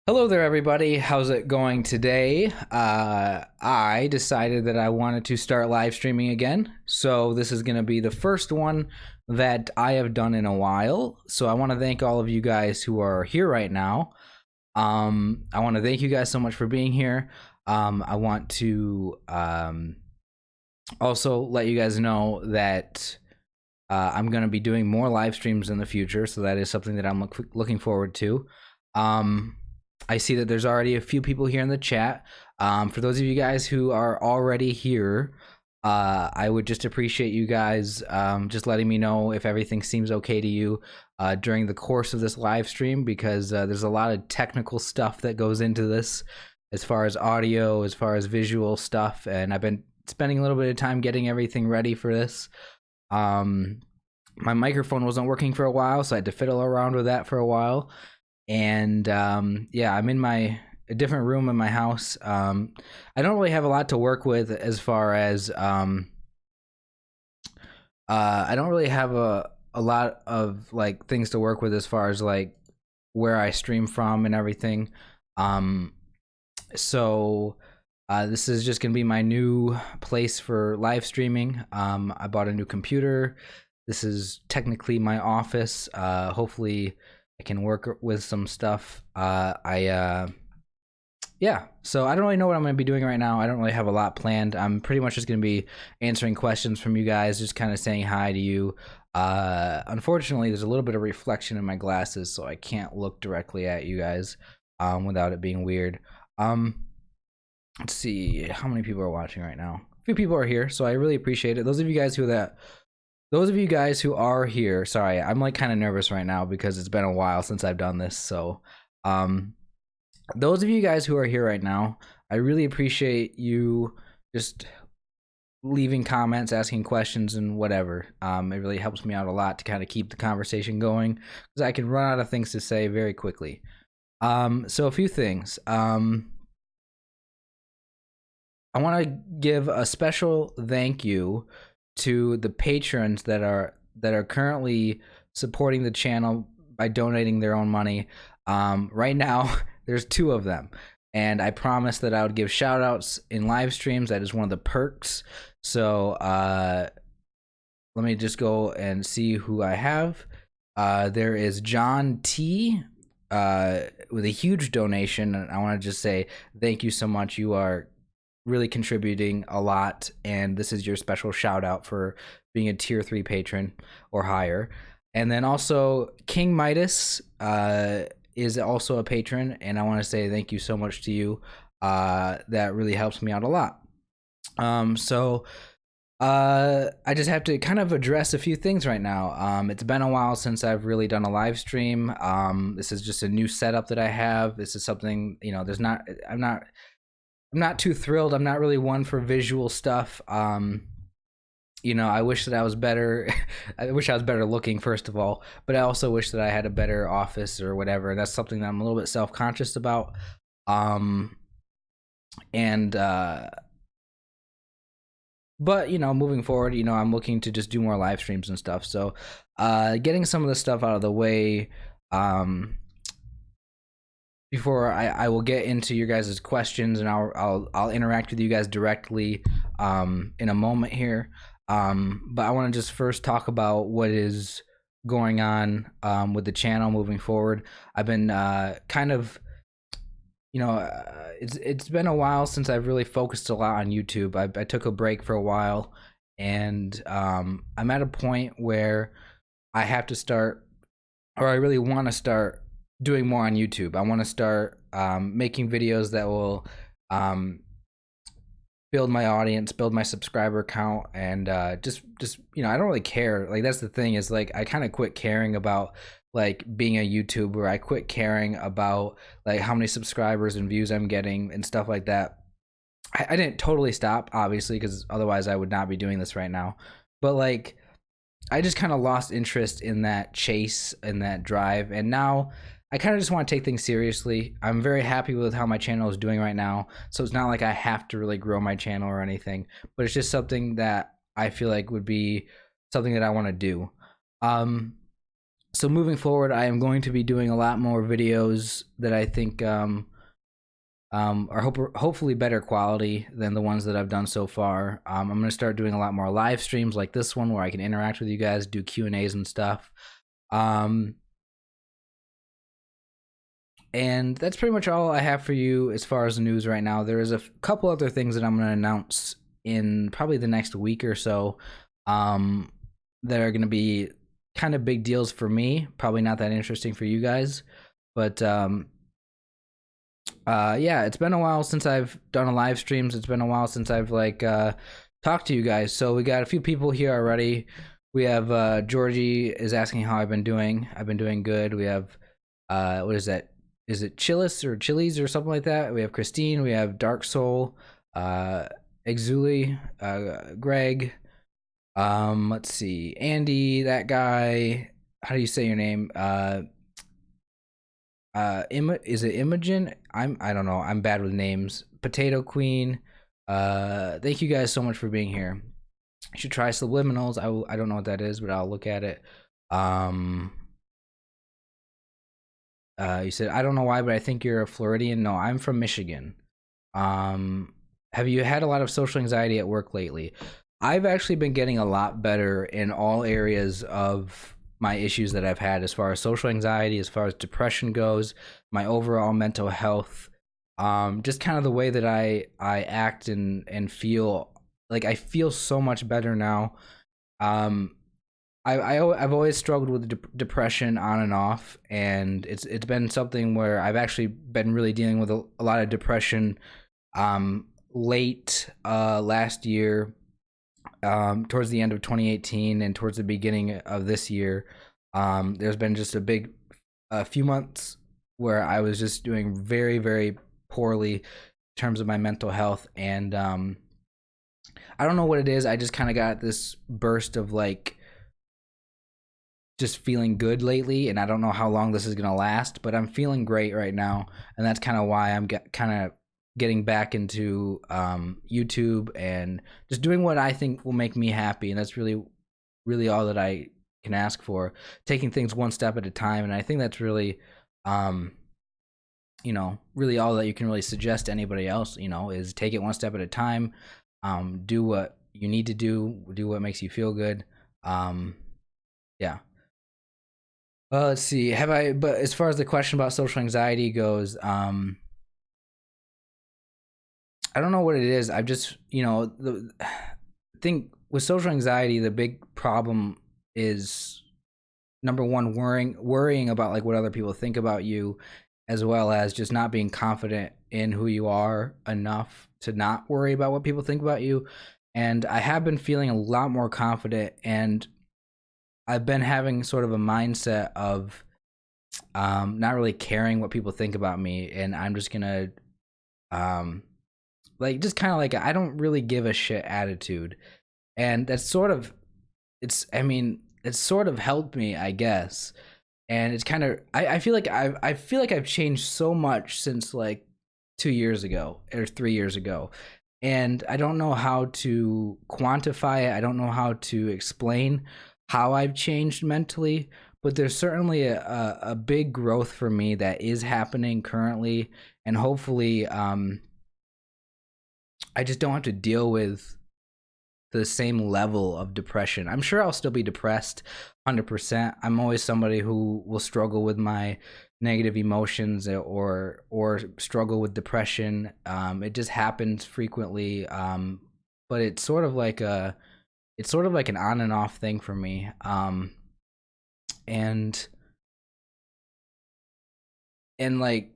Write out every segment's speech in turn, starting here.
Hello there, everybody. How's it going today? I decided that I wanted to start live streaming again. So, this is going to be the first one that I have done in a while. So, I want to thank all of you guys who are here right now. I want to thank you guys so much for being here. I want to also let you guys know that I'm going to be doing more live streams in the future. So, that is something that I'm looking forward to. I see that there's already a few people here in the chat. For those of you guys who are already here, I would just appreciate you guys just letting me know if everything seems okay to you during the course of this live stream, because there's a lot of technical stuff that goes into this as far as audio, as far as visual stuff, and I've been spending a little bit of time getting everything ready for this. My microphone wasn't working for a while, so I had to fiddle around with that for a while. And yeah, I'm in a different room in my house. I don't really have a lot to work with as far as I don't really have a lot of like things to work with as far as like where I stream from and everything. So this is just gonna be my new place for live streaming. I bought a new computer. This is technically my office. Hopefully I can work with some stuff. Yeah, so I don't really know what I'm going to be doing right now. I don't really have a lot planned. I'm pretty much just going to be answering questions from you guys, just kind of saying hi to you. Unfortunately, there's a little bit of reflection in my glasses, so I can't look directly at you guys without it being weird. Let's see how many people are watching right now. A few people are here, so I really appreciate it. Those of you guys who are here, sorry, I'm like kind of nervous right now because it's been a while since I've done this. So those of you guys who are here right now, I really appreciate you just leaving comments, asking questions, and whatever. It really helps me out a lot to kind of keep the conversation going, because I can run out of things to say very quickly. So a few things. I want to give a special thank you to the patrons that are currently supporting the channel by donating their own money. Right now, there's two of them, and I promised that I would give shout outs in live streams. That is one of the perks. So let me just go and see who I have. There is John T with a huge donation, and I want to just say thank you so much. You are really contributing a lot, and this is your special shout out for being a tier 3 patron or higher. And then also King Midas is also a patron, and I want to say thank you so much to you. That really helps me out a lot. So I just have to kind of address a few things right now. It's been a while since I've really done a live stream. This is just a new setup that I have. This is something, I'm not too thrilled. I'm not really one for visual stuff. I wish that I was better. I wish I was better looking, first of all, but I also wish that I had a better office or whatever. And that's something that I'm a little bit self-conscious about. But moving forward, I'm looking to just do more live streams and stuff. So, getting some of the stuff out of the way, before I will get into your guys' questions, and I'll interact with you guys directly in a moment here. But I want to just first talk about what is going on with the channel moving forward. I've been it's been a while since I've really focused a lot on YouTube. I took a break for a while, and I'm at a point where I have to start, or I really want to start doing more on YouTube. I want to start making videos that will build my audience, build my subscriber count, and just I don't really care. Like, that's the thing, is like I kind of quit caring about like being a YouTuber. I quit caring about like how many subscribers and views I'm getting and stuff like that. I didn't totally stop, obviously, because otherwise I would not be doing this right now. But like, I just kind of lost interest in that chase and that drive, and now I kind of just want to take things seriously. I'm very happy with how my channel is doing right now, so it's not like I have to really grow my channel or anything, but it's just something that I feel like would be something that I want to do. So moving forward, I am going to be doing a lot more videos that I think are hopefully better quality than the ones that I've done so far. I'm going to start doing a lot more live streams like this one where I can interact with you guys, do Q&As and stuff. And that's pretty much all I have for you as far as the news right now. There is a couple other things that I'm going to announce in probably the next week or so that are going to be kind of big deals for me. Probably not that interesting for you guys. But yeah, it's been a while since I've done a live streams. It's been a while since I've talked to you guys. So we got a few people here already. We have Georgie is asking how I've been doing. I've been doing good. We have what is that? Is it Chillis or Chili's or something like that? We have Christine. We have Dark Soul, Exuli, Greg. Let's see, Andy, that guy. How do you say your name? Is it Imogen? I don't know. I'm bad with names. Potato Queen. Thank you guys so much for being here. You should try subliminals. I don't know what that is, but I'll look at it. You said I don't know why, but I think you're a Floridian. No, I'm from Michigan. Have you had a lot of social anxiety at work lately? I've actually been getting a lot better in all areas of my issues that I've had, as far as social anxiety, as far as depression goes, my overall mental health, just kind of the way that I act and feel. Like, I feel so much better now. I've always struggled with depression on and off, and it's been something where I've actually been really dealing with a lot of depression late last year, towards the end of 2018 and towards the beginning of this year. There's been just a few months where I was just doing very, very poorly in terms of my mental health, and I don't know what it is. I just kind of got this burst of just feeling good lately, and I don't know how long this is gonna last, but I'm feeling great right now, and that's kind of why I'm kind of getting back into YouTube and just doing what I think will make me happy, and that's really, really all that I can ask for. Taking things one step at a time, and I think that's really, really all that you can really suggest to anybody else. Is take it one step at a time. Do what you need to do. Do what makes you feel good. Yeah. Well, let's see. But as far as the question about social anxiety goes, I don't know what it is. I've just, I think with social anxiety, the big problem is, number one, worrying about what other people think about you, as well as just not being confident in who you are enough to not worry about what people think about you. And I have been feeling a lot more confident, and I've been having sort of a mindset of not really caring what people think about me, and I'm just gonna just kind of I don't really give a shit attitude, and that's sort of it's sort of helped me, I guess. And it's kind of I feel like I've changed so much since 2 years ago or 3 years ago, and I don't know how to quantify it. I don't know how to explain how I've changed mentally, but there's certainly a big growth for me that is happening currently, and hopefully I just don't have to deal with the same level of depression. I'm sure I'll still be depressed 100%. I'm always somebody who will struggle with my negative emotions or struggle with depression. It just happens frequently, but it's sort of like an on and off thing for me. And I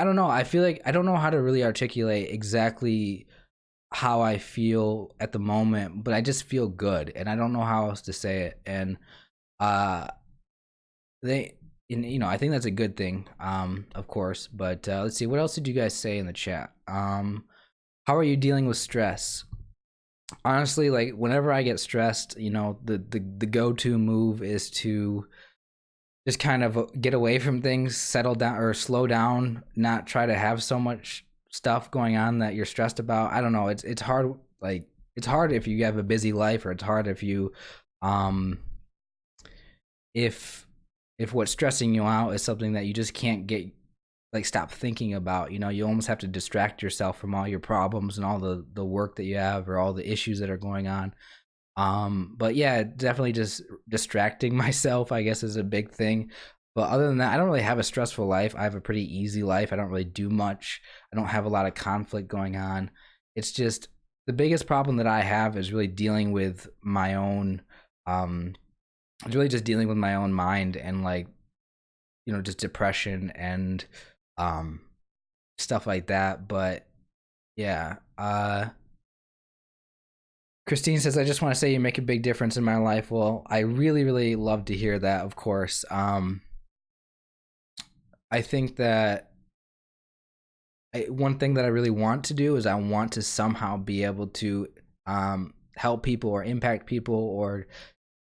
don't know. I feel like I don't know how to really articulate exactly how I feel at the moment, but I just feel good, and I don't know how else to say it. And I think that's a good thing, of course. But let's see, what else did you guys say in the chat? How are you dealing with stress? Honestly, whenever I get stressed, the go-to move is to just kind of get away from things, settle down or slow down, not try to have so much stuff going on that you're stressed about. I don't know. It's hard. It's hard if you have a busy life, or it's hard if you, if if what's stressing you out is something that you just can't get, like, stop thinking about, you almost have to distract yourself from all your problems and all the work that you have or all the issues that are going on. But yeah, definitely just distracting myself, I guess, is a big thing. But other than that, I don't really have a stressful life. I have a pretty easy life. I don't really do much. I don't have a lot of conflict going on. It's just the biggest problem that I have is really dealing with my own it's really just dealing with my own mind and, like, just depression and um stuff like that. But yeah, Christine says, I just want to say you make a big difference in my life. Well, I really, really love to hear that, of course. I think that one thing that I really want to do is I want to somehow be able to help people or impact people, or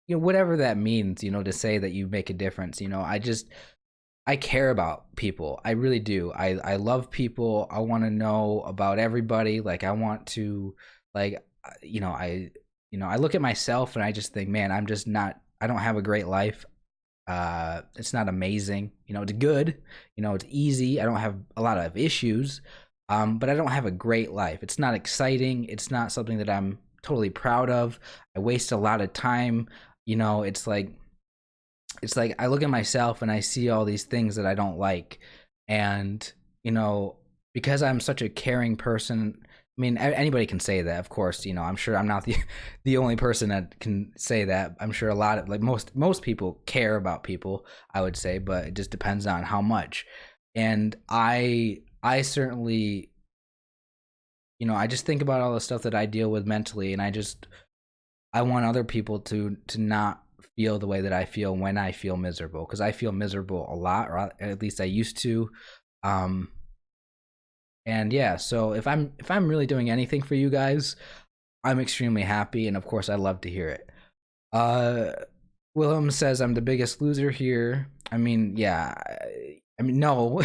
whatever that means, to say that you make a difference. I care about people. I really do. I love people. I want to know about everybody. Like, I want to, like, I look at myself and I just think, man, I'm just not, I don't have a great life. It's not amazing. It's good. It's easy. I don't have a lot of issues. But I don't have a great life. It's not exciting. It's not something that I'm totally proud of. I waste a lot of time. It's like I look at myself and I see all these things that I don't like. And, because I'm such a caring person, I mean, anybody can say that, of course. I'm sure I'm not the only person that can say that. I'm sure a lot of, like, most people care about people, I would say, but it just depends on how much. And I certainly, I just think about all the stuff that I deal with mentally, and I want other people to not feel the way that I feel when I feel miserable, because I feel miserable a lot, or at least I used to. And yeah, so if I'm really doing anything for you guys, I'm extremely happy, and of course I love to hear it. Uh Willem says I'm the biggest loser here. I mean, yeah. I mean, no.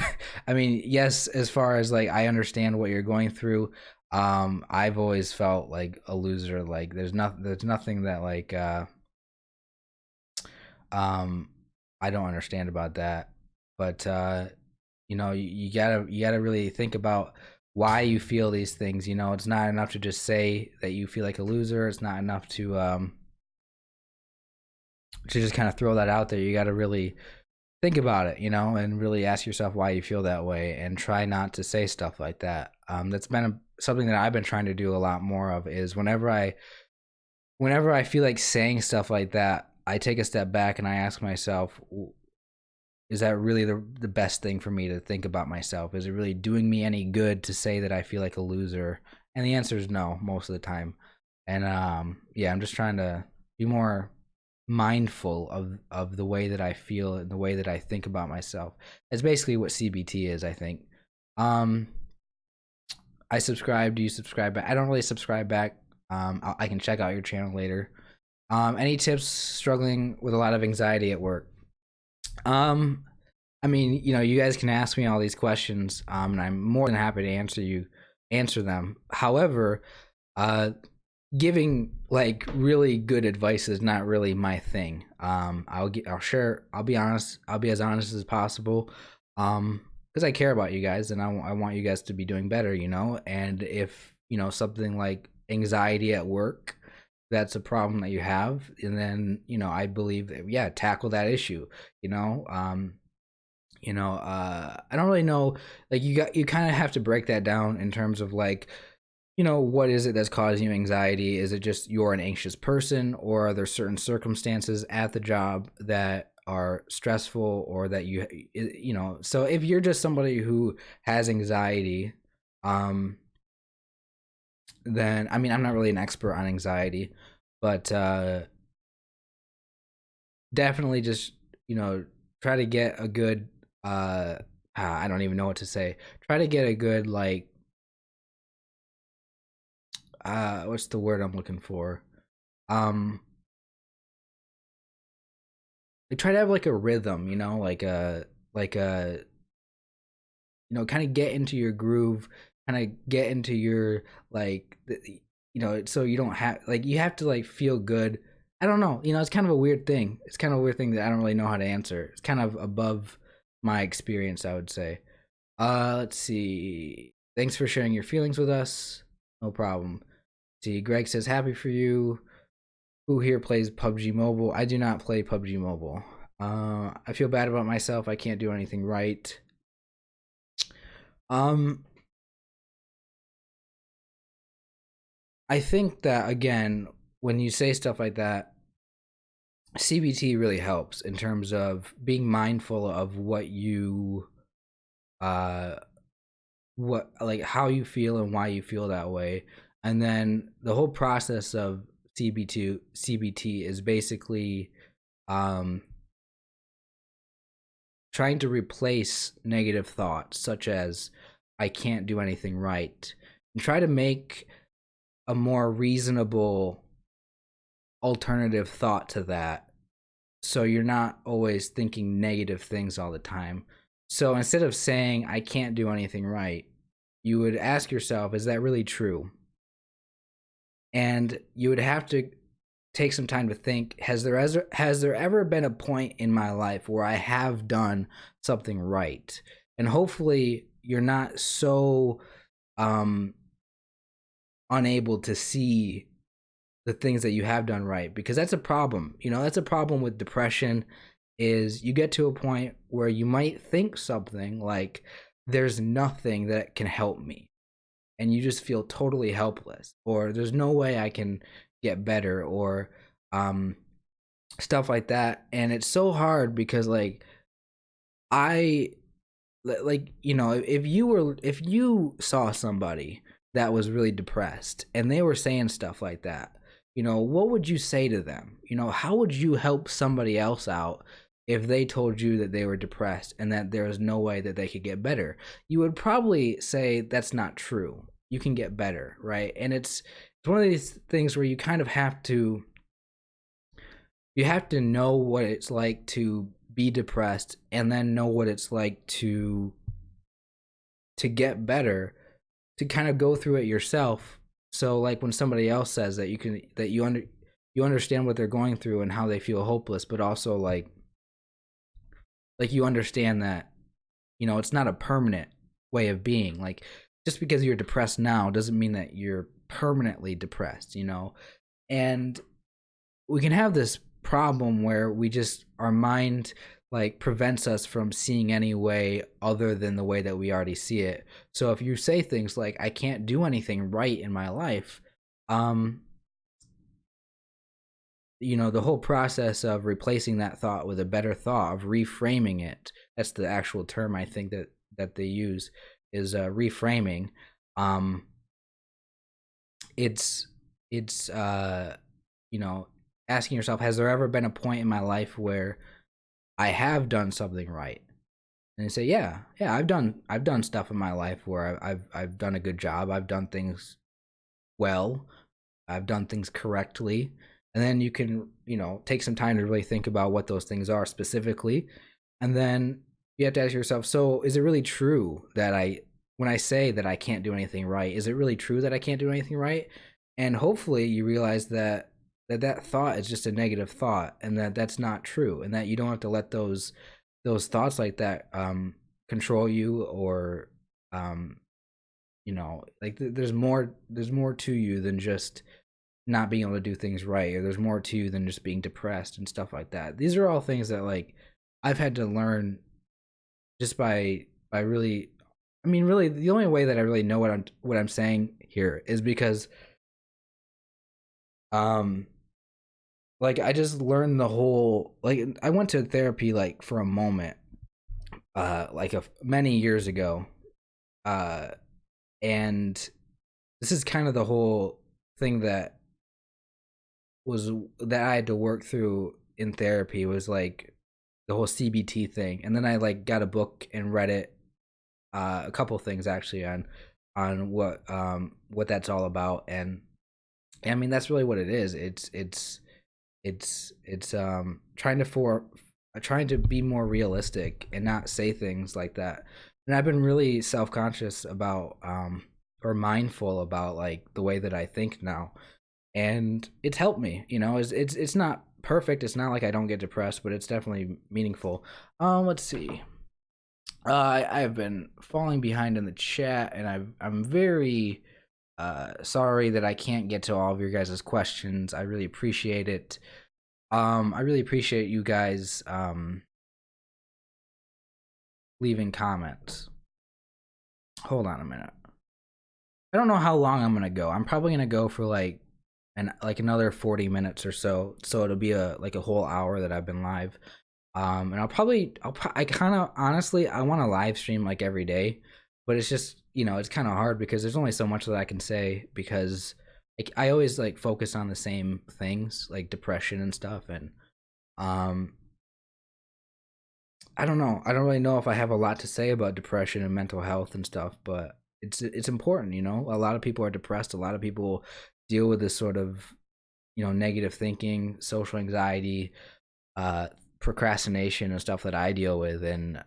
I mean, yes, as far as, like, I understand what you're going through. I've always felt like a loser. Like, there's nothing that, like, um I don't understand about that. But you gotta really think about why you feel these things. It's not enough to just say that you feel like a loser. It's not enough to just kind of throw that out there. You gotta really think about it, and really ask yourself why you feel that way, and try not to say stuff like that. That's been something that I've been trying to do a lot more of, is whenever I feel like saying stuff like that, I take a step back and I ask myself, is that really the best thing for me to think about myself? Is it really doing me any good to say that I feel like a loser? And the answer is no, most of the time. And yeah, I'm just trying to be more mindful of the way that I feel and the way that I think about myself. That's basically what CBT is, I think. Um, I subscribe. Do you subscribe back? I don't really subscribe back. I can check out your channel later. Any tips struggling with a lot of anxiety at work? Um, I mean, you guys can ask me all these questions, and I'm more than happy to answer them. However, giving, like, really good advice is not really my thing. I'll be honest. I'll be as honest as possible. Because I care about you guys, and I want you guys to be doing better. And if something like anxiety at work, that's a problem that you have, and then I believe that, yeah, tackle that issue. I don't really know, like, you kind of have to break that down in terms of, like, what is it that's causing you anxiety? Is it just you're an anxious person, or are there certain circumstances at the job that are stressful, or that so if you're just somebody who has anxiety, then, I mean, I'm not really an expert on anxiety, but definitely just try to get a good I don't even know what to say. Try to get a good, like, what's the word I'm looking for? Um like, try to have, like, a rhythm, like a kind of get into your groove, kind of get into your, like, so you don't have, like, you have to, like, feel good I don't know. You know, it's kind of a weird thing. It's kind of a weird thing that I don't really know how to answer. It's kind of above my experience, I would say. Let's see. Thanks for sharing your feelings with us. No problem. See, Greg says happy for you. Who here plays PUBG Mobile? I do not play PUBG Mobile. I feel bad about myself. I can't do anything right. Um, I think that again, when you say stuff like that, CBT really helps in terms of being mindful of uh, what like how you feel and why you feel that way, and then the whole process of CBT is basically um trying to replace negative thoughts such as I can't do anything right, and try to make a more reasonable alternative thought to that, so you're not always thinking negative things all the time. So instead of saying I can't do anything right, you would ask yourself, is that really true? And you would have to take some time to think, has there ever been a point in my life where I have done something right? And hopefully you're not so um unable to see the things that you have done right, because that's a problem. You know, that's a problem with depression, is you get to a point where you might think something like there's nothing that can help me, and you just feel totally helpless, or there's no way I can get better, or um stuff like that. And it's so hard because like I like, you know, if you saw somebody that was really depressed and they were saying stuff like that, you know, what would you say to them? You know, how would you help somebody else out if they told you that they were depressed and that there was no way that they could get better? You would probably say that's not true. You can get better, right? And it's one of these things where you have to know what it's like to be depressed, and then know what it's like to get better, to kind of go through it yourself. So like when somebody else says that, you understand what they're going through and how they feel hopeless, but also like you understand that, you know, it's not a permanent way of being. Like just because you're depressed now doesn't mean that you're permanently depressed, you know. And we can have this problem where we just, our mind like prevents us from seeing any way other than the way that we already see it. So if you say things like I can't do anything right in my life, um you know, the whole process of replacing that thought with a better thought, of reframing it, that's the actual term I think that they use, is reframing. um it's it's you know, asking yourself, has there ever been a point in my life where I have done something right? And you say, yeah, I've done stuff in my life where I've done a good job. I've done things well. I've done things correctly. And then you can, you know, take some time to really think about what those things are specifically. And then you have to ask yourself, so is it really true that when I say that I can't do anything right, is it really true that I can't do anything right? And hopefully you realize that thought is just a negative thought, and that that's not true, and that you don't have to let those thoughts like that control you, or um you know, like there's more to you than just not being able to do things right, or there's more to you than just being depressed and stuff like that. These are all things that like I've had to learn just by really, I mean, really the only way that I really know what I'm saying here is because um like I just learned the whole, like I went to therapy like for a moment like many years ago, uh and this is kind of the whole thing was that I had to work through in therapy, was like the whole CBT thing. And then I like got a book and read it, a couple things actually on what that's all about. And I mean that's really what it is. It's trying to be more realistic and not say things like that. And I've been really self-conscious about or mindful about like the way that I think now. and it's helped me. You know, it's not perfect. It's not like I don't get depressed, but it's definitely meaningful. Let's see. I have been falling behind in the chat, and I'm very sorry that I can't get to all of your guys' questions. I really appreciate it. I really appreciate you guys leaving comments. Hold on a minute. I don't know how long I'm gonna go. I'm probably gonna go for like another 40 minutes or so. So it'll be a whole hour that I've been live. And I kind of honestly I want to live stream like every day, but it's just, you know, it's kind of hard because there's only so much that I can say, because like I always like focus on the same things like depression and stuff. And um I don't know. I don't really know if I have a lot to say about depression and mental health and stuff, but it's important, you know. A lot of people are depressed. A lot of people deal with this sort of, you know, negative thinking, social anxiety, uh procrastination and stuff that I deal with. And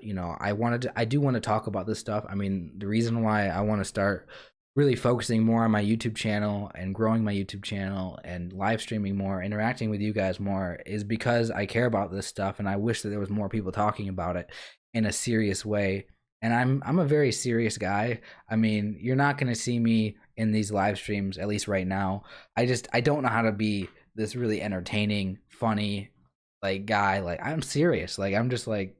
you know, I do want to talk about this stuff. I mean, the reason why I want to start really focusing more on my YouTube channel and growing my YouTube channel and live streaming more, interacting with you guys more, is because I care about this stuff, and I wish that there was more people talking about it in a serious way. And I'm a very serious guy. I mean, you're not going to see me in these live streams, at least right now. I don't know how to be this really entertaining, funny like guy. Like, I'm serious. Like, I'm just like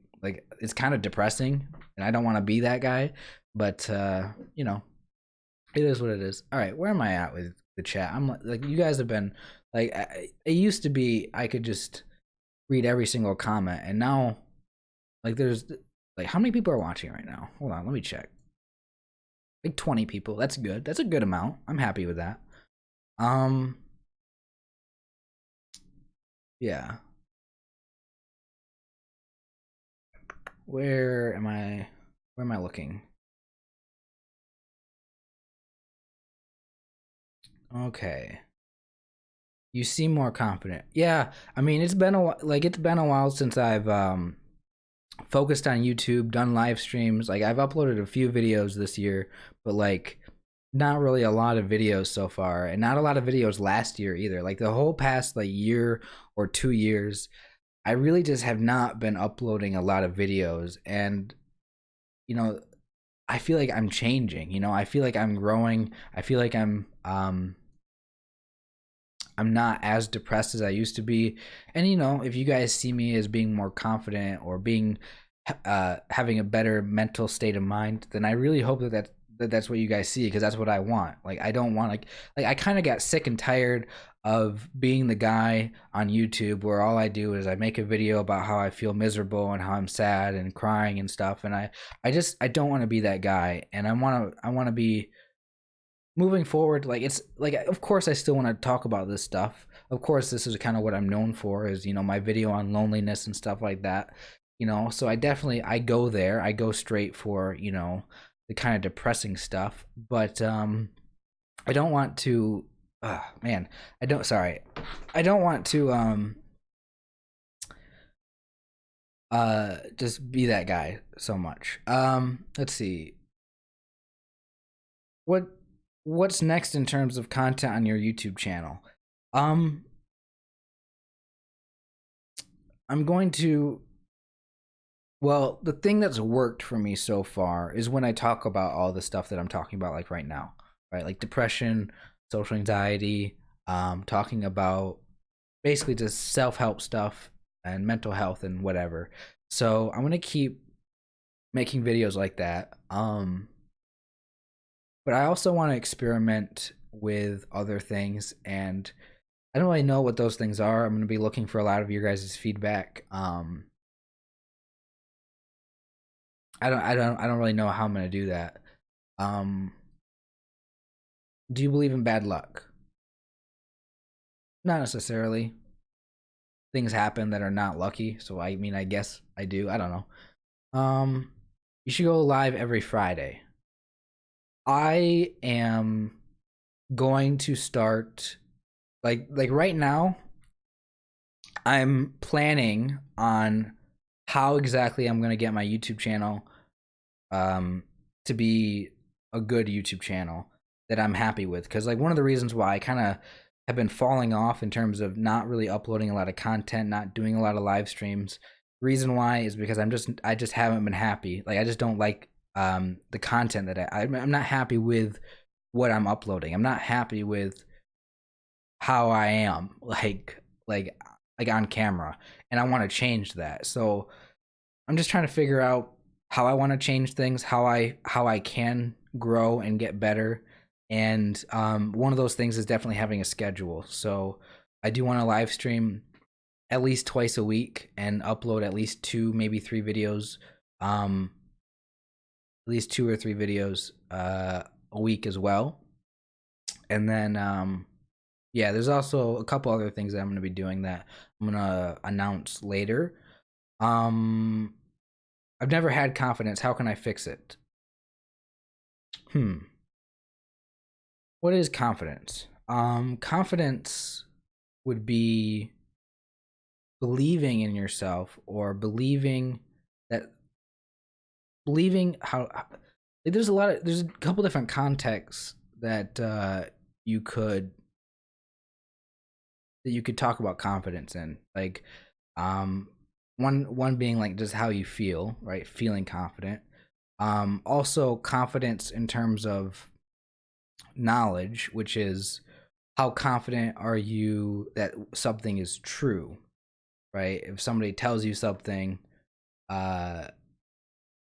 it's kind of depressing, and I don't want to be that guy. But you know, it is what it is. All right, where am I at with the chat? I'm like, you guys have been like, it used to be I could just read every single comment, and now like there's like, how many people are watching right now? Hold on, let me check. Like 20 people. That's good. That's a good amount. I'm happy with that. Um, yeah. Where am I? Where am I looking? Okay. You seem more confident. Yeah, I mean, it's been a while since I've focused on YouTube, done live streams. Like, I've uploaded a few videos this year, but like not really a lot of videos so far, and not a lot of videos last year either. Like the whole past like year or 2 years, I really just have not been uploading a lot of videos. And you know, I feel like I'm changing. You know, I feel like I'm growing. I feel like I'm not as depressed as I used to be. And you know, if you guys see me as being more confident or being having a better mental state of mind, then I really hope that's what you guys see, because that's what I want. Like, I don't want like I kind of got sick and tired of being the guy on YouTube where all I do is I make a video about how I feel miserable and how I'm sad and crying and stuff. And I don't want to be that guy. And I want to be moving forward. Like, it's like, of course I still want to talk about this stuff. Of course, this is kind of what I'm known for, is, you know, my video on loneliness and stuff like that. You know, so I go there. I go straight for, you know, the kind of depressing stuff. But I don't want to man, I don't want to just be that guy so much. Let's see. What what's next in terms of content on your YouTube channel? Um, I'm going to. Well, the thing that's worked for me so far is when I talk about all the stuff that I'm talking about, like right now, right? Like depression, social anxiety, talking about basically just self help stuff and mental health and whatever. So I'm gonna keep making videos like that. But I also want to experiment with other things, and I don't really know what those things are. I'm going to be looking for a lot of your guys' feedback. I don't really know how I'm going to do that. Um, do you believe in bad luck? Not necessarily. Things happen that are not lucky, so I mean, I guess I do. I don't know. You should go live every Friday. I am going to start like right now. I'm planning on how exactly I'm going to get my YouTube channel um to be a good YouTube channel. that I'm happy with. Because like one of the reasons why I kind of have been falling off in terms of not really uploading a lot of content, not doing a lot of live streams. Reason why is because I just haven't been happy. Like I just don't like the content that I'm not happy with what I'm uploading. I'm not happy with how I am like like on camera, and I want to change that. So I'm just trying to figure out how I want to change things, how I can grow and get better. And one of those things is definitely having a schedule. So I do want to live stream at least twice a week and upload at least two, maybe three videos, at least 2 or 3 videos a week as well. And then yeah, there's also a couple other things that I'm going to be doing that I'm going to announce later. Um, I've never had confidence. How can I fix it? What is confidence? Confidence would be believing in yourself, or that believing how like, there's a couple different contexts that you could talk about confidence in. Like one being like just how you feel, right? Feeling confident. Also confidence in terms of knowledge, which is how confident are you that something is true, right? If somebody tells you something, uh,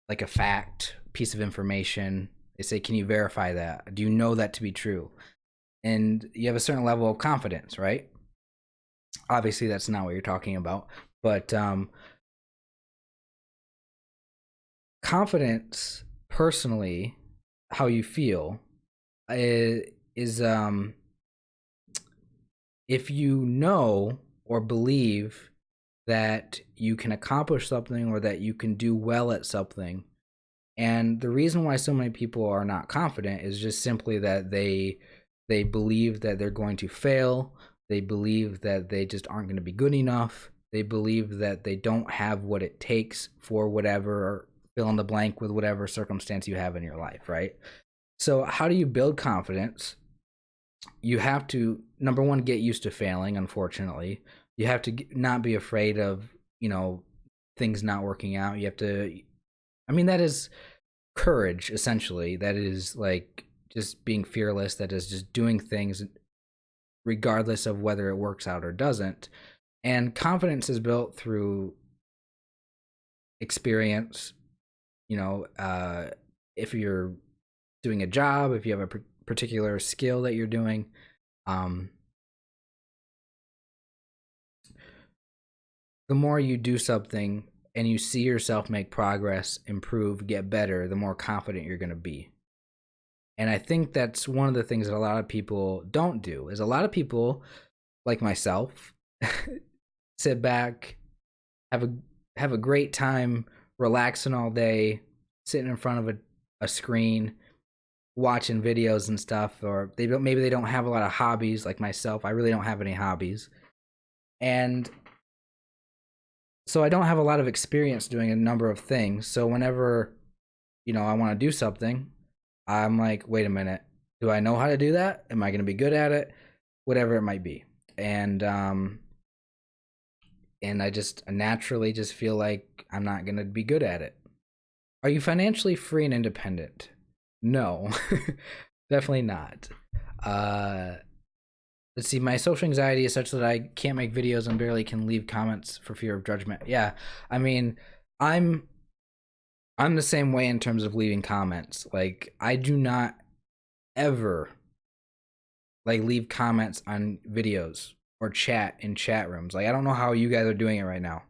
like a fact, piece of information, they say, "Can you verify that? Do you know that to be true?" And you have a certain level of confidence, right? Obviously, that's not what you're talking about, but confidence, personally, how you feel, is if you know or believe that you can accomplish something or that you can do well at something. And the reason why so many people are not confident is just simply that they believe that they're going to fail. They believe that they just aren't going to be good enough. They believe that they don't have what it takes for whatever, or fill in the blank with whatever circumstance you have in your life, right? So how do you build confidence? You have to, number one, get used to failing. Unfortunately, you have to not be afraid of, things not working out. You have to, I mean, that is courage, essentially. That is like just being fearless. That is just doing things regardless of whether it works out or doesn't. And confidence is built through experience. you know uh if you're doing a job, if you have a particular skill that you're doing, um the more you do something and you see yourself make progress, improve, get better, the more confident you're going to be. And I think that's one of the things that a lot of people don't do. Is a lot of people, like myself, sit back, have a great time relaxing all day, sitting in front of a screen, watching videos and stuff. Or maybe they don't have a lot of hobbies, like myself. I really don't have any hobbies. And so I don't have a lot of experience doing a number of things. So whenever, I want to do something, I'm like, wait a minute, do I know how to do that? Am I going to be good at it? Whatever it might be. And I just naturally just feel like I'm not going to be good at it. Are you financially free and independent? No. Definitely not. uh let's see, my social anxiety is such that I can't make videos and barely can leave comments for fear of judgment. Yeah, I mean, i'm I'm the same way in terms of leaving comments. Like, I do not ever like leave comments on videos or chat in chat rooms. Like, I don't know how you guys are doing it right now.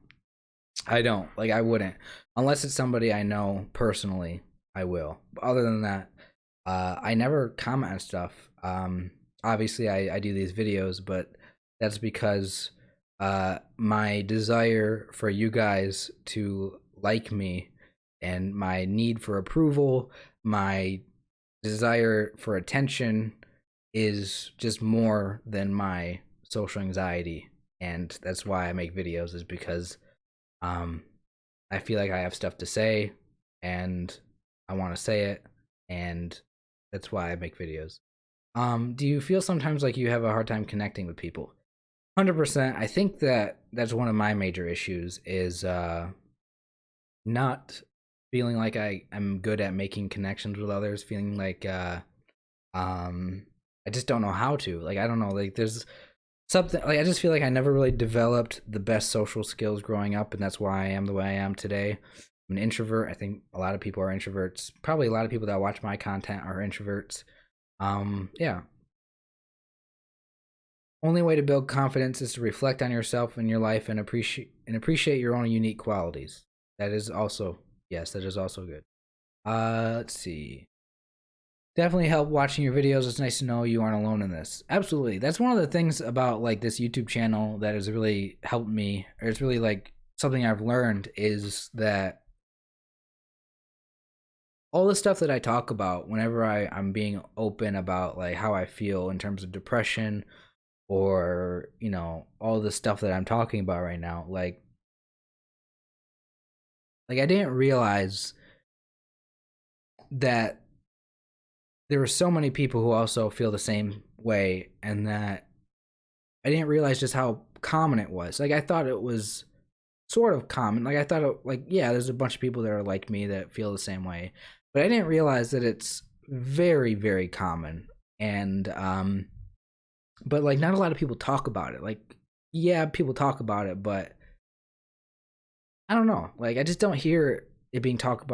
I don't. Like, I wouldn't. Unless it's somebody I know personally, I will. But other than that, I never comment on stuff. Obviously, I do these videos, but that's because my desire for you guys to like me, and my need for approval, my desire for attention, is just more than my social anxiety. And that's why I make videos, is because um, I feel like I have stuff to say, and I want to say it, and that's why I make videos. Do you feel sometimes like you have a hard time connecting with people? 100%. I think that that's one of my major issues is not feeling like I'm good at making connections with others, feeling like um I just don't know how to. Like I don't know, like there's something like I just feel like I never really developed the best social skills growing up, and that's why I am the way I am today. I'm an introvert. I think a lot of people are introverts. Probably a lot of people that watch my content are introverts. Yeah. Only way to build confidence is to reflect on yourself and your life and appreciate your own unique qualities. That is also yes, that is also good. Let's see. Definitely help watching your videos. It's nice to know you aren't alone in this. Absolutely. That's one of the things about like this YouTube channel that has really helped me, or it's really like something I've learned is that all the stuff that I talk about whenever I'm being open about like how I feel in terms of depression or, you know, all the stuff that I'm talking about right now, like I didn't realize that there were so many people who also feel the same way, and that I didn't realize just how common it was. Like I thought it was sort of common. Like I thought it, like yeah, there's a bunch of people that are like me that feel the same way, but I didn't realize that it's very very common. And but like not a lot of people talk about it. Like yeah, people talk about it, but I don't know. Like I just don't hear it being talked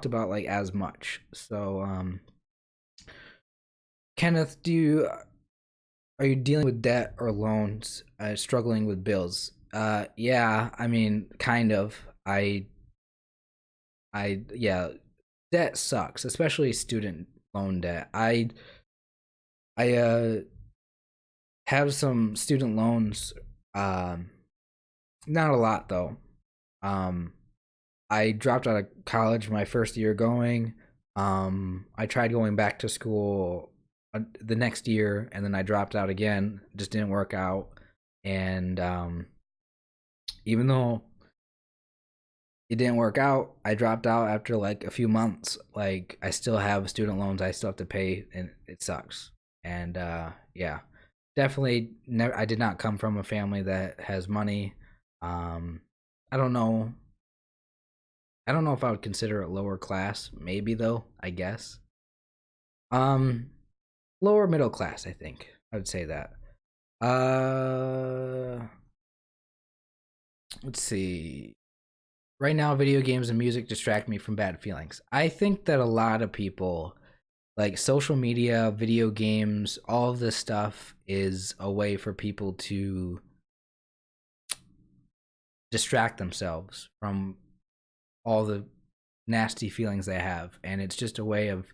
about like as much. So Kenneth, do you are you dealing with debt or loans? Struggling with bills? Yeah. I mean, kind of. Yeah. Debt sucks, especially student loan debt. I have some student loans. Um, Not a lot though. Um, I dropped out of college my first year going. I tried going back to school the next year, and then I dropped out again. Just didn't work out. And even though it didn't work out, I dropped out after like a few months. Like I still have student loans I still have to pay, and it sucks. And yeah, definitely. Never. I did not come from a family that has money. Um, I don't know. I don't know if I would consider it lower class. Maybe though. I guess. Um, Lower middle class. I think I would say that. Uh, let's see. Right now, video games and music distract me from bad feelings. I think that a lot of people, like social media, video games, all of this stuff is a way for people to distract themselves from all the nasty feelings they have. And it's just a way of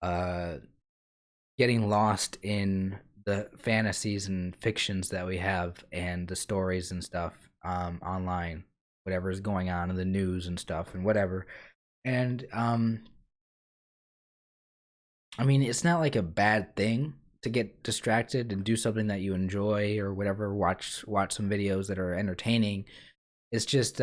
uh, getting lost in the fantasies and fictions that we have and the stories and stuff online, whatever is going on in the news and stuff and whatever. And I mean, it's not like a bad thing to get distracted and do something that you enjoy or whatever. Watch some videos that are entertaining. It's just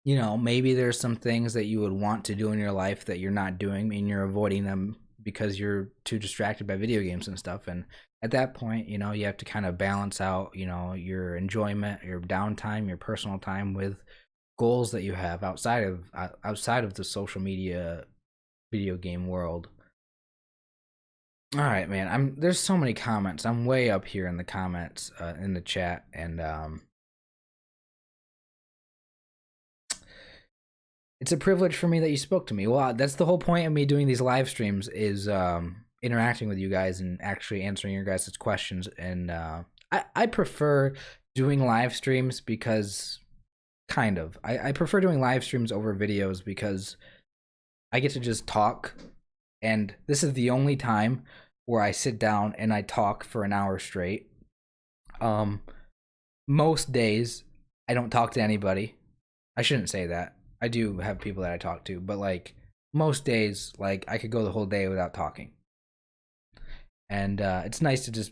you know, maybe there's some things that you would want to do in your life that you're not doing and you're avoiding them because you're too distracted by video games and stuff. And at that point, you know, you have to kind of balance out, you know, your enjoyment, your downtime, your personal time with goals that you have outside of the social media video game world. All right, man. There's so many comments. I'm way up here in the comments in the chat, and it's a privilege for me that you spoke to me. Well, that's the whole point of me doing these live streams is interacting with you guys and actually answering your guys' questions. And I prefer doing live streams because I prefer doing live streams over videos because I get to just talk, and this is the only time where I sit down and I talk for an hour straight. Um, Most days I don't talk to anybody. I shouldn't say that. I do have people that I talk to, but like most days, like I could go the whole day without talking. And it's nice to just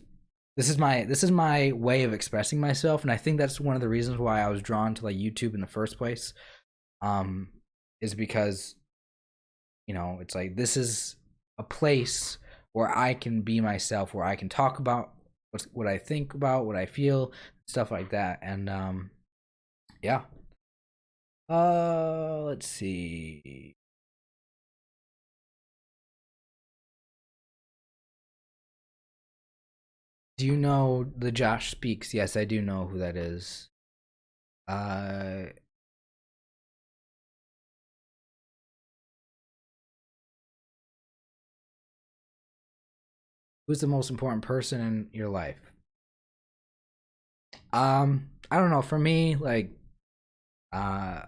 this is my way of expressing myself, and I think that's one of the reasons why I was drawn to like YouTube in the first place. Um, is because it's like this is a place where I can be myself, where I can talk about what I think about, what I feel, stuff like that. And yeah. Let's see. Do you know the Josh Speaks? Yes, I do know who that is. Uh, who's the most important person in your life? I don't know. For me, like, uh,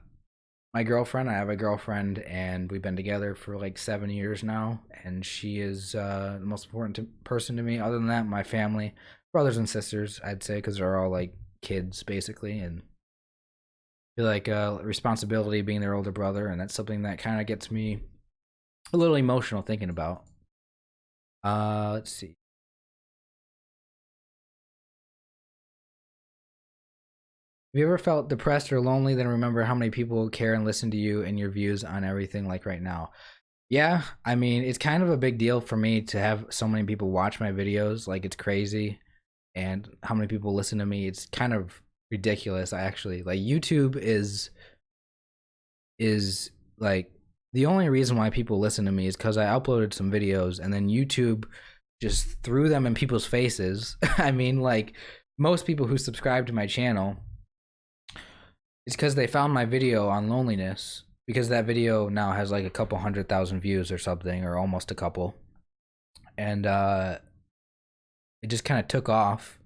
my girlfriend. I have a girlfriend, and we've been together for like 7 years now, and she is the most important person to me. Other than that, my family, brothers and sisters, I'd say, because they're all like kids basically, and feel like responsibility being their older brother, and that's something that kind of gets me a little emotional thinking about. Let's see. Have you ever felt depressed or lonely? Then remember how many people care and listen to you and your views on everything, like right now. Yeah, I mean, it's kind of a big deal for me to have so many people watch my videos. Like, it's crazy. And how many people listen to me, it's kind of ridiculous. I actually like YouTube is like the only reason why people listen to me is because I uploaded some videos and then YouTube just threw them in people's faces. I mean, like most people who subscribe to my channel, it's because they found my video on loneliness, because that video now has like a couple 100,000 views or something, or almost a couple. And it just kind of took off.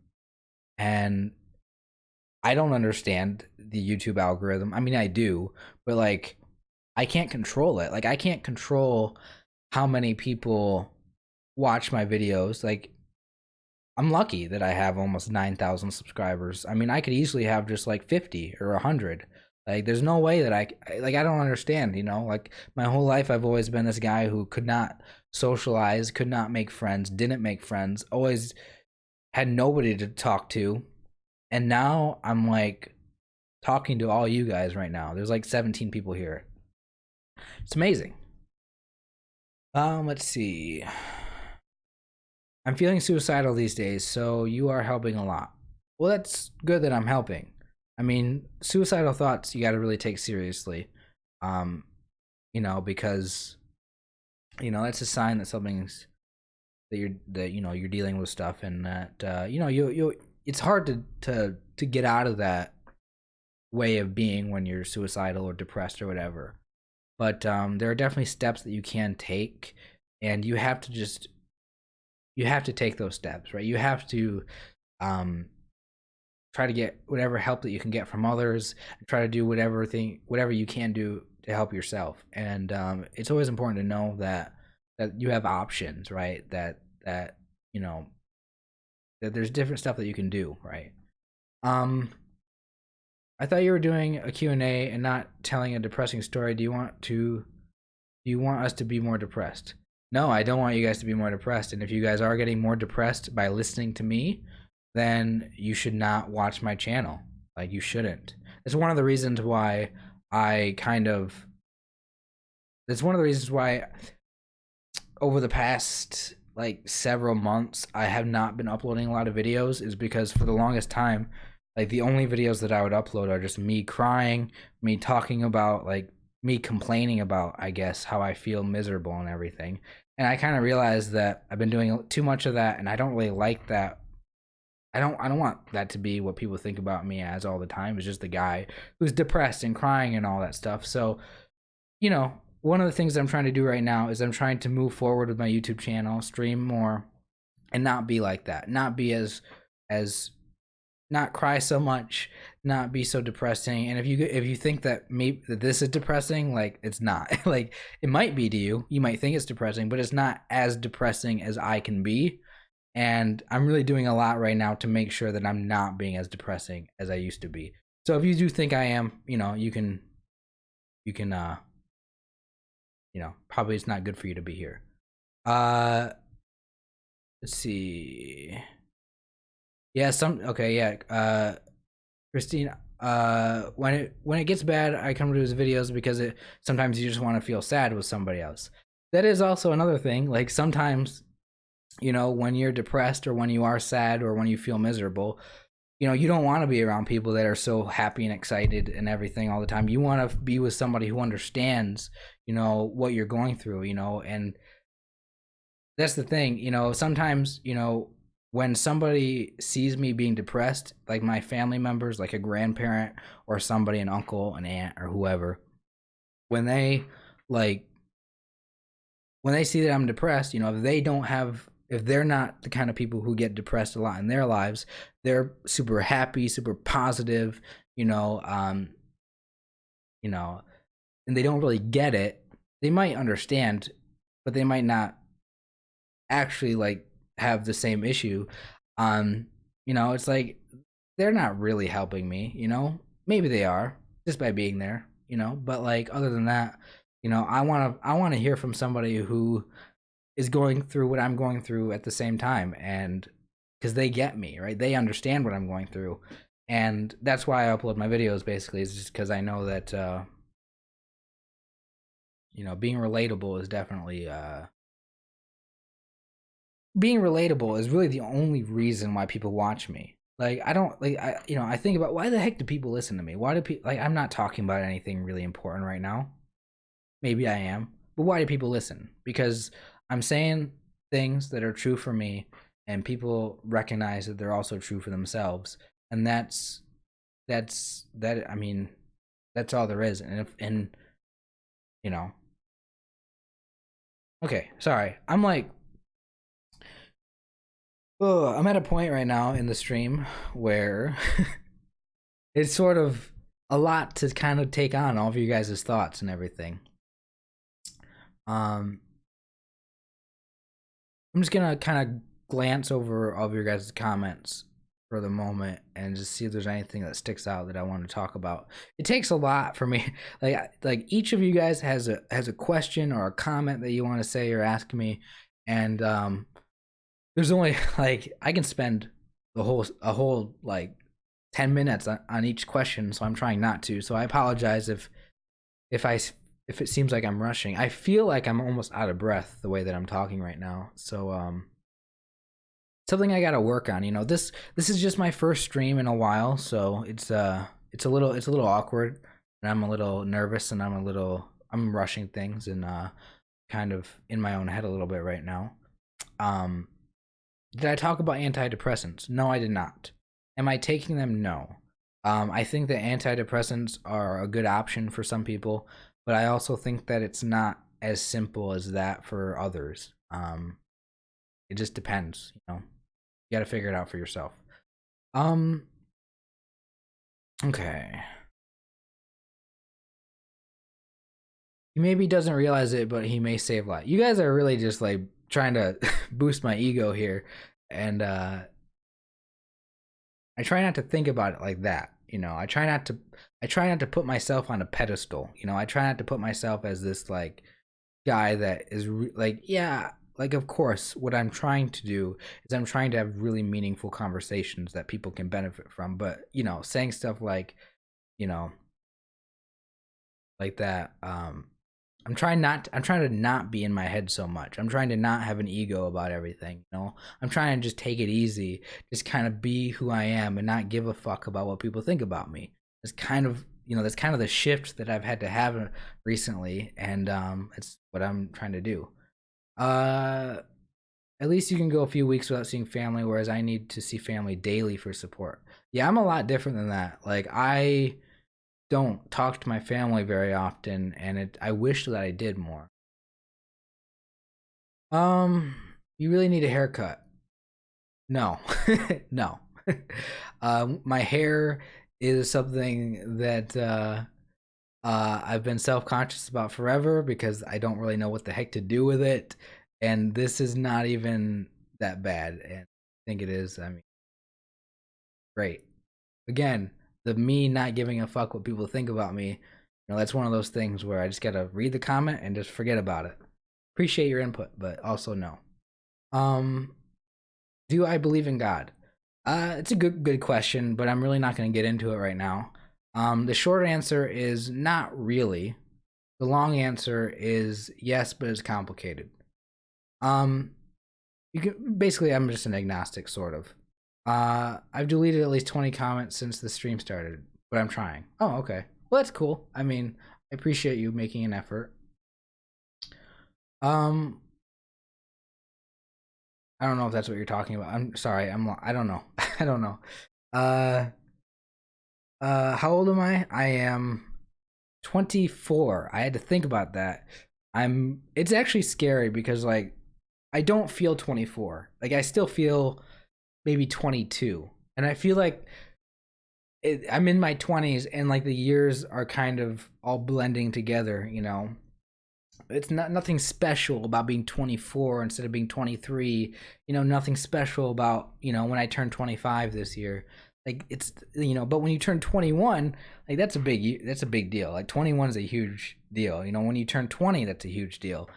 And I don't understand the YouTube algorithm. I mean, I do, but like I can't control it. Like I can't control how many people watch my videos. Like I'm lucky that I have almost 9,000 subscribers. I mean, I could easily have just like 50 or 100. Like there's no way that I don't understand, Like my whole life I've always been this guy who could not socialize, could not make friends, didn't make friends, always had nobody to talk to. And now I'm like talking to all you guys right now. There's like 17 people here. It's amazing. Let's see. I'm feeling suicidal these days, so you are helping a lot. Well, that's good that I'm helping. I mean, suicidal thoughts you got to really take seriously. Um, because that's a sign that something's that you're dealing with stuff, and that you it's hard to get out of that way of being when you're suicidal or depressed or whatever. But there are definitely steps that you can take, and you have to take those steps, right? You have to um, try to get whatever help that you can get from others. Try to do whatever you can do to help yourself. And it's always important to know that you have options, right? That you know that there's different stuff that you can do, right? Um, I thought you were doing a Q&A and not telling a depressing story. Do you want us to be more depressed? No, I don't want you guys to be more depressed. And if you guys are getting more depressed by listening to me, then you should not watch my channel. Like you shouldn't. It's one of the reasons why I kind of it's one of the reasons why over the past like several months I have not been uploading a lot of videos, is because for the longest time, like the only videos that I would upload are just me crying, me talking about like me complaining about, I guess, how I feel miserable and everything. And I kind of realized that I've been doing too much of that, and I don't really like that. I don't want that to be what people think about me as all the time. It's just the guy who's depressed and crying and all that stuff. So, one of the things I'm trying to do right now is I'm trying to move forward with my YouTube channel, stream more, and not be like that. Not be as not cry so much, not be so depressing. And if you think that maybe that this is depressing, like it's not. Like it might be to you. You might think it's depressing, but it's not as depressing as I can be. And I'm really doing a lot right now to make sure that I'm not being as depressing as I used to be. So if you do think I am, you can probably it's not good for you to be here. Uh let's see. Yeah, okay, yeah. Christine, when it gets bad, I come to his videos because it sometimes you just want to feel sad with somebody else. That is also another thing. Like sometimes, when you're depressed or when you are sad or when you feel miserable, you don't want to be around people that are so happy and excited and everything all the time. You want to be with somebody who understands, what you're going through, and that's the thing, sometimes, when somebody sees me being depressed, like my family members, like a grandparent or somebody, an uncle, an aunt, or whoever, when they like when they see that I'm depressed, if they're not the kind of people who get depressed a lot in their lives, they're super happy, super positive, you know, um, you know, and they don't really get it. They might understand, but they might not actually like have the same issue. Um, it's like they're not really helping me, Maybe they are just by being there, but like other than that, I want to hear from somebody who is going through what I'm going through at the same time, and because they get me, right? They understand what I'm going through. And that's why I upload my videos basically, is just because I know that being relatable is definitely being relatable is really the only reason why people watch me. Like I don't like I think about, why the heck do people listen to me? Why do people, like, I'm not talking about anything really important right now. Maybe I am, but why do people listen? Because I'm saying things that are true for me, and people recognize that they're also true for themselves, and that. I mean, that's all there is. And you know, okay, sorry, I'm like, oh, I'm at a point right now in the stream where it's sort of a lot to kind of take on all of you guys' thoughts and everything. Um, I'm just gonna kind of glance over all of your guys' comments for the moment and just see if there's anything that sticks out that I want to talk about. It takes a lot for me. Like each of you guys has a question or a comment that you want to say or ask me, and there's only like, I can spend a whole like 10 minutes on each question, so I'm trying not to. So I apologize if I if it seems like I'm rushing. I feel like I'm almost out of breath the way that I'm talking right now. So something I got to work on. This is just my first stream in a while, so it's a little awkward, and I'm a little nervous, and I'm rushing things, and kind of in my own head a little bit right now. Um did I talk about antidepressants? No, I did not. Am I taking them? No. I think that antidepressants are a good option for some people, but I also think that it's not as simple as that for others. It just depends, You got to figure it out for yourself. Um. Okay. He maybe doesn't realize it, but he may save lives. You guys are really just like trying to boost my ego here, and I try not to think about it like that. I try not to put myself on a pedestal. I try not to put myself as this like guy that is like, yeah, like, of course, what I'm trying to do is I'm trying to have really meaningful conversations that people can benefit from. But, saying stuff like, you know, like that, I'm trying to not be in my head so much. I'm trying to not have an ego about everything. I'm trying to just take it easy, just kind of be who I am and not give a fuck about what people think about me. That's kind of the shift that I've had to have recently, and it's what I'm trying to do. Uh at least you can go a few weeks without seeing family, whereas I need to see family daily for support. Yeah, I'm a lot different than that. Like, I don't talk to my family very often, and I wish that I did more. Um, you really need a haircut. No, no. My hair is something that I've been self conscious about forever because I don't really know what the heck to do with it, and this is not even that bad. And I think it is. I mean, great. Again, the me not giving a fuck what people think about me, that's one of those things where I just gotta read the comment and just forget about it. Appreciate your input, but also no. Um, do I believe in God? It's a good question, but I'm really not gonna get into it right now. The short answer is not really. The long answer is yes, but it's complicated. Um, you can basically, I'm just an agnostic, sort of. I've deleted at least 20 comments since the stream started, but I'm trying. Oh, okay. Well, that's cool. I mean, I appreciate you making an effort. I don't know if that's what you're talking about. I'm sorry. I don't know. I don't know. Uh, how old am I? I am 24. I had to think about that. It's actually scary because like I don't feel 24. Like I still feel maybe 22. And I feel like I'm in my 20s and like the years are kind of all blending together, you know. It's nothing special about being 24 instead of being 23. You know, nothing special about, you know, when I turned 25 this year. Like it's, you know, but when you turn 21, like that's a big deal. Like 21 is a huge deal. You know, when you turn 20, that's a huge deal.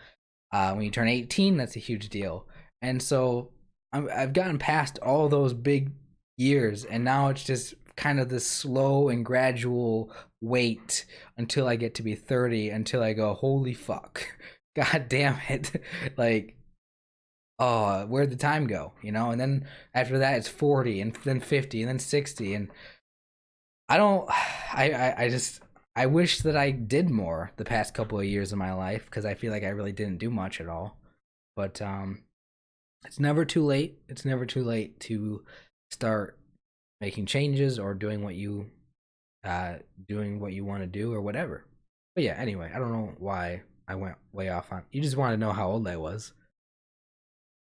When you turn 18, that's a huge deal. And so I've gotten past all those big years, and now it's just kind of this slow and gradual wait until I get to be 30, until I go, holy fuck, god damn it, like, oh, where'd the time go, you know? And then after that, it's 40, and then 50, and then 60, and I don't, I just. I wish that I did more the past couple of years of my life because I feel like I really didn't do much at all. But it's never too late. It's never too late to start making changes or doing what you want to do or whatever. But yeah, anyway, I don't know why I went way off on. You just want to know how old I was.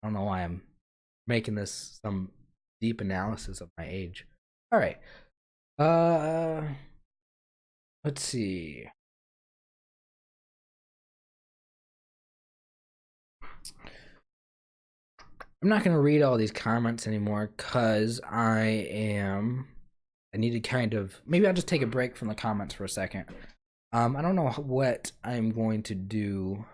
I don't know why I'm making this some deep analysis of my age. All right. Let's see. I'm not gonna read all these comments anymore because I need to kind of, maybe I'll just take a break from the comments for a second. I don't know what I'm going to do.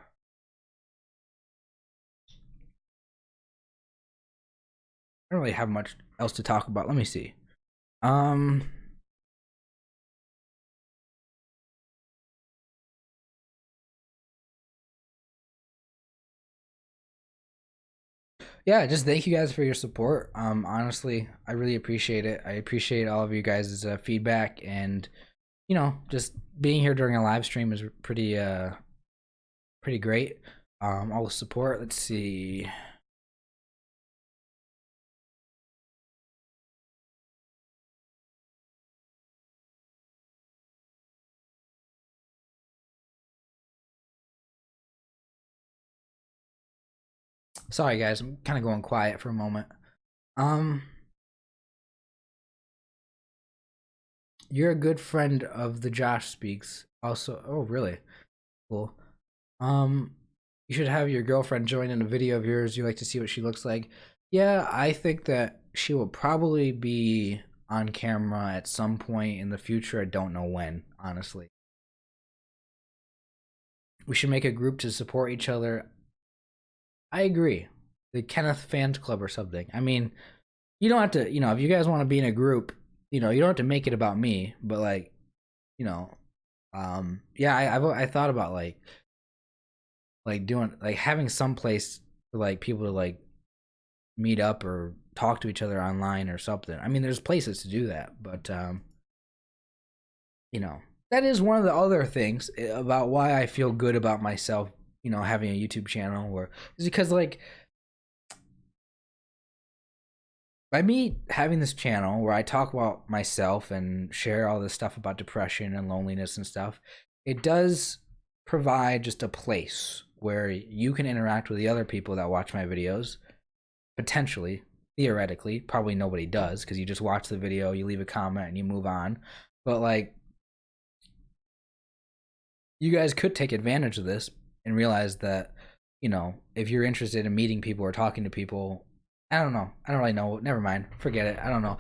I don't really have much else to talk about. Let me see. Um, yeah, just thank you guys for your support. Honestly, I really appreciate it. I appreciate all of you guys' feedback, and you know, just being here during a live stream is pretty great. All the support. Let's see. Sorry guys, I'm kind of going quiet for a moment. Um, you're a good friend of the Josh Speaks. Also, oh really? Cool. Um, you should have your girlfriend join in a video of yours. You like to see what she looks like. Yeah, I think that she will probably be on camera at some point in the future. I don't know when, honestly. We should make a group to support each other. I agree. The Kenneth Fans Club or something. I mean, you don't have to, you know, if you guys want to be in a group, you know, you don't have to make it about me, but like, you know, yeah, I thought about like doing like having some place for like people to like meet up or talk to each other online or something. I mean, there's places to do that, but you know, that is one of the other things about why I feel good about myself, you know, having a YouTube channel, where is because like by me having this channel where I talk about myself and share all this stuff about depression and loneliness and stuff, it does provide just a place where you can interact with the other people that watch my videos. Potentially, theoretically, probably nobody does because you just watch the video, you leave a comment, and you move on. But like, you guys could take advantage of this and realize that, you know, if you're interested in meeting people or talking to people, I don't know. I don't really know. Never mind. Forget it. I don't know.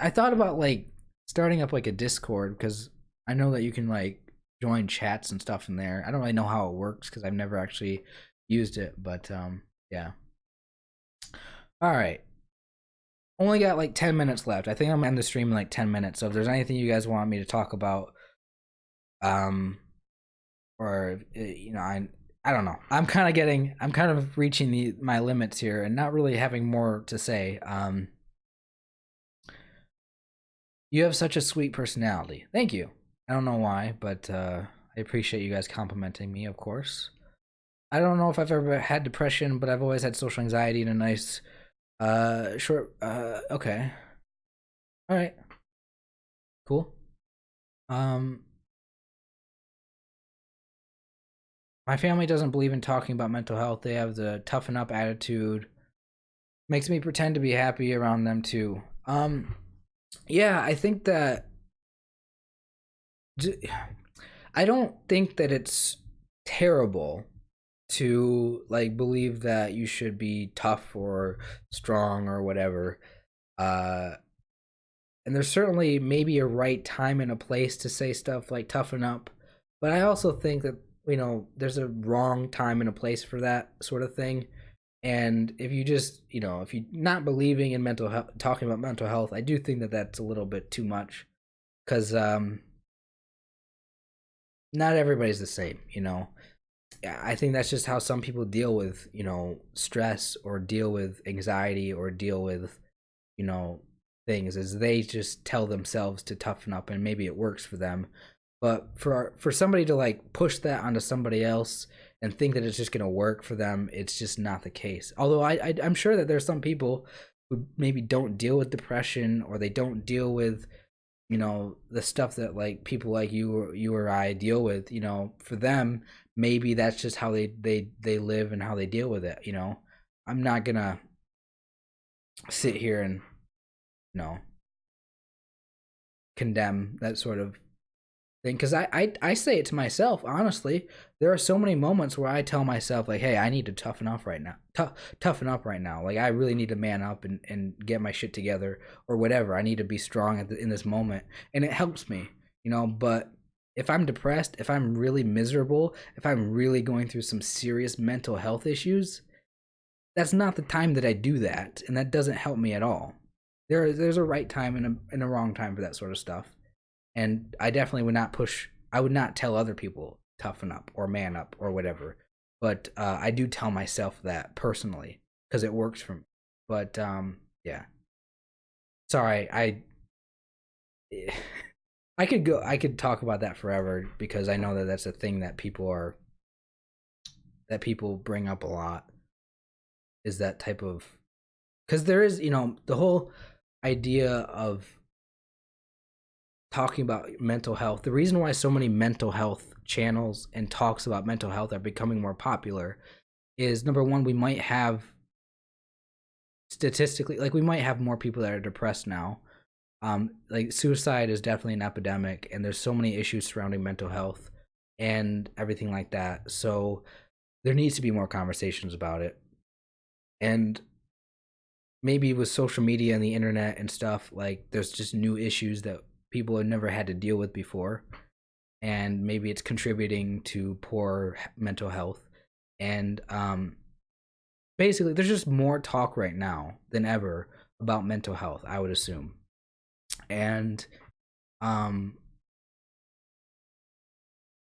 I thought about like starting up like a Discord because I know that you can like join chats and stuff in there. I don't really know how it works because I've never actually used it, but yeah. All right. only got like 10 minutes left. I think I'm gonna end the stream in like 10 minutes. So if there's anything you guys want me to talk about, um, or I don't know. I'm kind of reaching my limits here and not really having more to say. You have such a sweet personality. Thank you. I don't know why, but I appreciate you guys complimenting me, of course. I don't know if I've ever had depression, but I've always had social anxiety and a nice short okay. All right. Cool. Um my family doesn't believe in talking about mental health. They have the toughen up attitude. Makes me pretend to be happy around them too. Yeah, I think that I don't think that it's terrible to like believe that you should be tough or strong or whatever. Uh and there's certainly maybe a right time and a place to say stuff like toughen up, but I also think that there's a wrong time and a place for that sort of thing. And if you just if you're not believing in mental health, talking about mental health, I do think that that's a little bit too much, because not everybody's the same. I think that's just how some people deal with stress, or deal with anxiety, or deal with you know things, is they just tell themselves to toughen up, and maybe it works for them. But for somebody to like push that onto somebody else and think that it's just going to work for them, it's just not the case. Although I'm sure that there's some people who maybe don't deal with depression, or they don't deal with the stuff that like people like you or I deal with. For them, maybe that's just how they live and how they deal with it. I'm not gonna sit here and you know condemn that sort of thing, because I say it to myself honestly. There are so many moments where I tell myself like, hey, I need to toughen up right now. Toughen up right now. Like, I really need to man up and get my shit together, or whatever. I need to be strong in this moment, and it helps me. But if I'm depressed, if I'm really miserable, if I'm really going through some serious mental health issues, that's not the time that I do that, and that doesn't help me at all. There's a right time and a wrong time for that sort of stuff. And I definitely would not push. I would not tell other people toughen up or man up or whatever. But I do tell myself that personally, because it works for me. But yeah. Sorry, I could go. I could talk about that forever, because I know that that's a thing that people bring up a lot. Is that type of, because there is the whole idea of talking about mental health. The reason why so many mental health channels and talks about mental health are becoming more popular is, number one, we might have statistically, like, we might have more people that are depressed now. Like, suicide is definitely an epidemic, and there's so many issues surrounding mental health and everything like that. So there needs to be more conversations about it. And maybe with social media and the internet and stuff, like, there's just new issues that people have never had to deal with before, and maybe it's contributing to poor mental health. And basically, there's just more talk right now than ever about mental health, I would assume. And um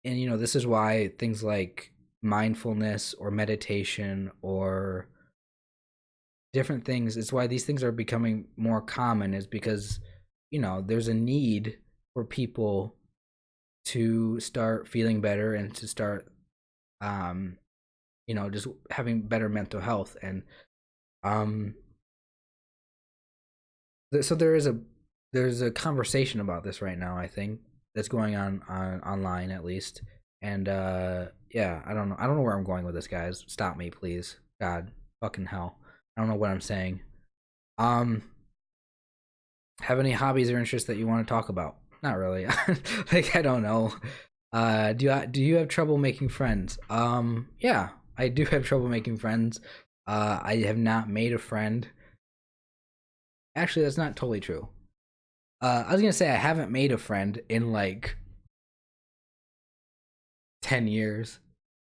this is why things like mindfulness or meditation or different things, it's why these things are becoming more common, is because there's a need for people to start feeling better, and to start just having better mental health. And um so there's a conversation about this right now, I think, that's going on online, at least. And yeah, I don't know where I'm going with this, guys. Stop me, please. God fucking hell, I don't know what I'm saying. um have any hobbies or interests that you want to talk about? Not really. Like, I don't know. Do you have trouble making friends? Yeah, I do have trouble making friends. I have not made a friend. Actually, that's not totally true. I was gonna say I haven't made a friend in like 10 years,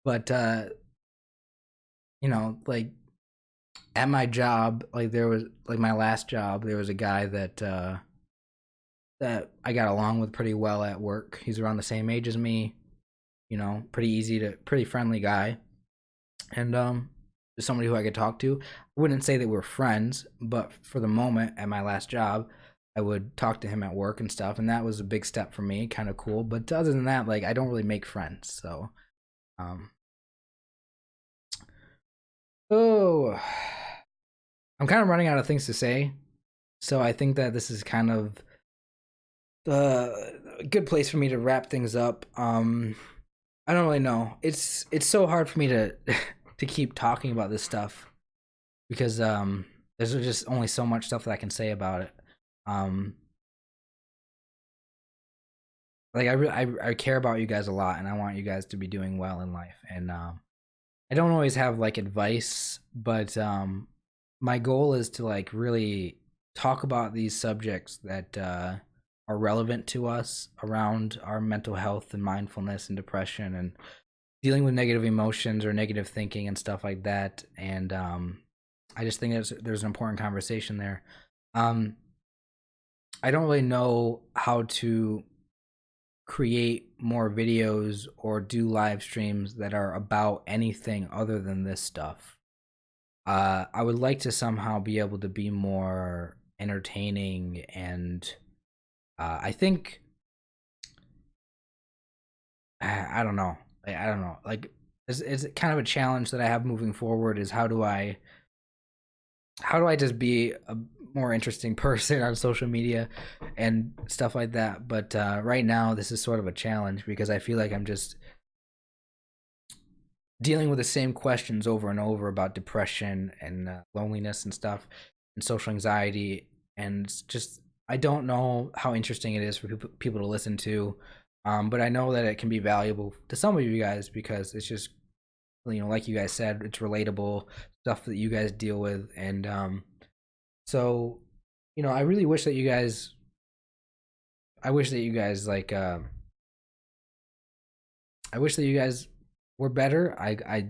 but like, at my job, like there was like my last job, there was a guy that I got along with pretty well at work. He's around the same age as me, pretty friendly guy, and just somebody who I could talk to. I wouldn't say that we're friends, but for the moment at my last job, I would talk to him at work and stuff, and that was a big step for me, kind of cool. But other than that, like I don't really make friends, so um, oh, I'm kind of running out of things to say, so I think that this is kind of a good place for me to wrap things up. I don't really know. It's so hard for me to to keep talking about this stuff because there's just only so much stuff that I can say about it. Um, like I care about you guys a lot, and I want you guys to be doing well in life. And I don't always have like advice, but my goal is to like really talk about these subjects that are relevant to us around our mental health and mindfulness and depression and dealing with negative emotions or negative thinking and stuff like that. And I just think there's an important conversation there. Um, I don't really know how to create more videos or do live streams that are about anything other than this stuff. I would like to somehow be able to be more entertaining, and I think I don't know. I don't know. Like it's kind of a challenge that I have moving forward. Is how do I just be a more interesting person on social media and stuff like that? But right now, this is sort of a challenge because I feel like I'm just dealing with the same questions over and over about depression and loneliness and stuff and social anxiety. And it's just, I don't know how interesting it is for people to listen to. But I know that it can be valuable to some of you guys because it's just, like you guys said, it's relatable stuff that you guys deal with. And so, I really wish that you guys like, I wish that you guys were better. I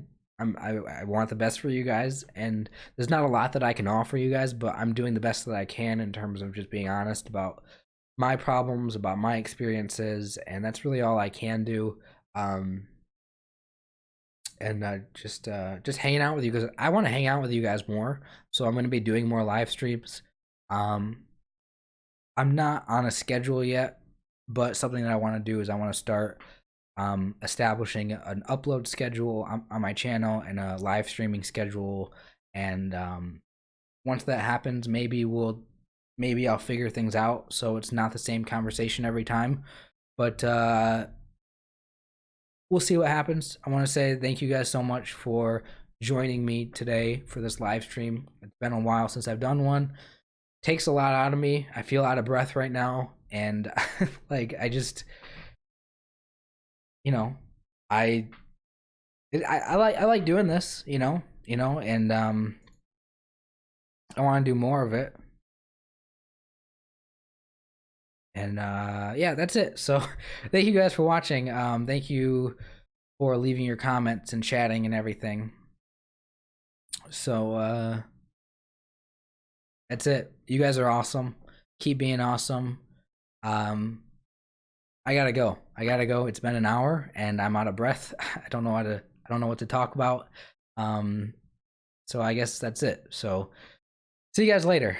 want the best for you guys, and there's not a lot that I can offer you guys, but I'm doing the best that I can in terms of just being honest about my problems, about my experiences, and that's really all I can do. Um, and just hanging out with you because I want to hang out with you guys more. So I'm going to be doing more live streams. Um, I'm not on a schedule yet, but something that I want to do is I want to start establishing an upload schedule on my channel and a live streaming schedule. And once that happens, maybe I'll figure things out so it's not the same conversation every time. But we'll see what happens. I want to say thank you guys so much for joining me today for this live stream. It's been a while since I've done one. Takes a lot out of me. I feel out of breath right now, and like I just, you know, I I like doing this, and I want to do more of it. And yeah, that's it. So thank you guys for watching. Thank you for leaving your comments and chatting and everything. So that's it. You guys are awesome. Keep being awesome. I gotta go. It's been an hour and I'm out of breath. I don't know what to talk about. So I guess that's it. So see you guys later.